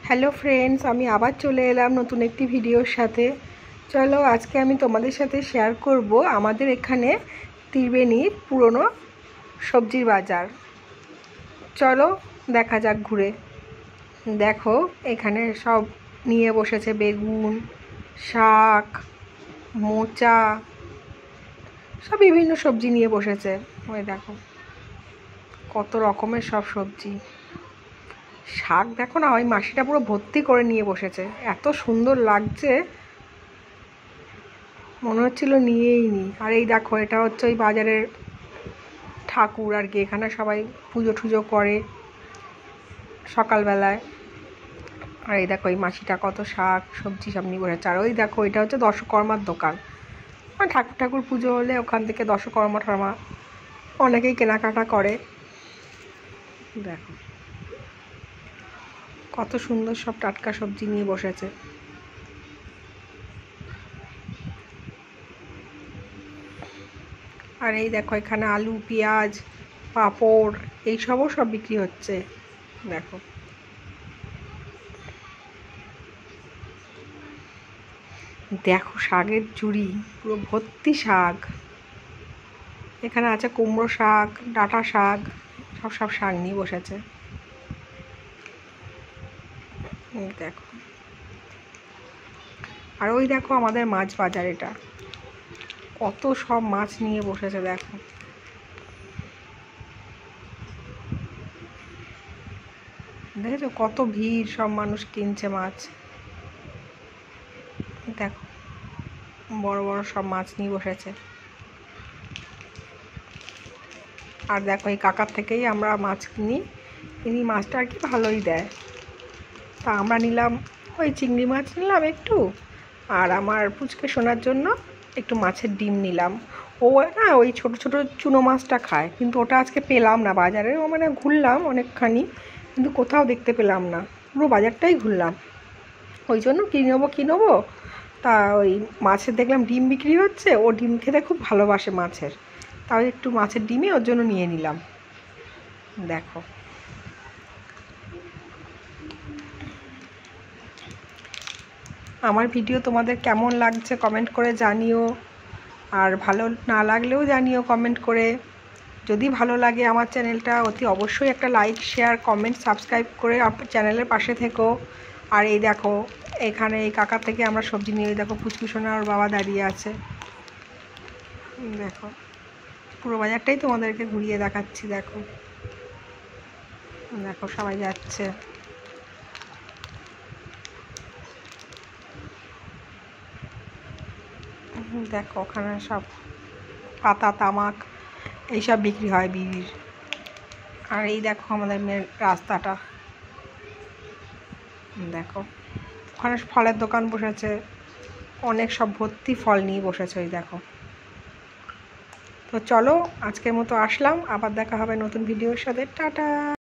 Hello friends, আমি আবার চলে এলাম নতুন একটি ভিডিওর সাথে। চলো আজকে আমি তোমাদের সাথে শেয়ার করব আমাদের এখানে ত্রিবেণীর পুরনো সবজির বাজার। চলো দেখা যাক ঘুরে। দেখো এখানে সব নিয়ে বসেছে বেগুন, শাক, মোচা, সব বিভিন্ন সবজি নিয়ে বসেছে। ওই দেখো কত রকমের সব সবজি। শাক দেখো না, ওই মাসিটা পুরো ভর্তি করে নিয়ে বসেছে, এত সুন্দর লাগছে, মনে হচ্ছিল নিয়েই নি। আর এই দেখো এটা হচ্ছে ওই বাজারের ঠাকুর আর কি, এখানে সবাই পুজো টুজো করে সকালবেলায়। আর এই দেখো এই মাসিটা কত শাক সবজি সব নিয়ে বসেছে। আর ওই দেখো এটা হচ্ছে দশকর্মার দোকান, আর ঠাকুর পুজো হলে ওখান থেকে দশকর্মা টর্মা অনেকেই কেনাকাটা করে। দেখো কত সুন্দর সব টাটকা সবজি নিয়ে বসেছে। আর এই দেখো এখানে আলু, পেঁয়াজ, পাঁপড় এইসবও সব বিক্রি হচ্ছে। দেখো দেখো শাকের ঝুড়ি, পুরো ভর্তি শাক। এখানে আছে কুমড়ো শাক, ডাঁটা শাক, সব শাক নিয়ে বসেছে। দেখো আর ওই দেখো আমাদের মাছ বাজার, এটা কত সব মাছ নিয়ে বসেছে। দেখো দেখেছো কত ভিড়, সব মানুষ কিনছে মাছ। দেখো বড় বড় সব মাছ নিয়ে বসেছে। আর দেখো এই কাকার থেকেই আমরা মাছ কিনি, ইনি মাছটা আর কি ভালোই দেয়। তা আমরা নিলাম ওই চিংড়ি মাছ নিলাম একটু, আর আমার পুচকে শোনার জন্য একটু মাছের ডিম নিলাম। ও না ওই ছোট ছোট চুনো মাছটা খায়, কিন্তু ওটা আজকে পেলাম না বাজারে। ও মানে ঘুরলাম অনেকখানি, কিন্তু কোথাও দেখতে পেলাম না, পুরো বাজারটাই ঘুরলাম। ওই জন্য কী নেবো, তা ওই মাছের দেখলাম ডিম বিক্রি হচ্ছে, ও ডিম খেতে খুব ভালোবাসে মাছের, তাও একটু মাছের ডিমই ওর জন্য নিয়ে নিলাম। দেখো আমার ভিডিও তোমাদের কেমন লাগছে কমেন্ট করে জানিও, আর ভালো না লাগলেও জানিও কমেন্ট করে। যদি ভালো লাগে আমার চ্যানেলটা অতি অবশ্যই একটা লাইক, শেয়ার, কমেন্ট, সাবস্ক্রাইব করে চ্যানেলের পাশে থেকো। আর এই দেখো এখানে এই কাকার থেকে আমরা সবজি নিয়ে, দেখো ফুচকুসোনা ওর বাবা দাঁড়িয়ে আছে। দেখো পুরো বাজারটাই তোমাদেরকে ঘুরিয়ে দেখাচ্ছি। দেখো দেখো সবাই যাচ্ছে। দেখো ওখানে সব পাতা, তামাক এইসব বিক্রি হয় বিড়ির। আর এই দেখো আমাদের মেন রাস্তাটা, দেখো ওখানে ফলের দোকান বসেছে, অনেক সব ভর্তি ফল নিয়ে বসেছে। ওই দেখো। তো চলো আজকের মতো আসলাম, আবার দেখা হবে নতুন ভিডিওর সাথে। টাটা।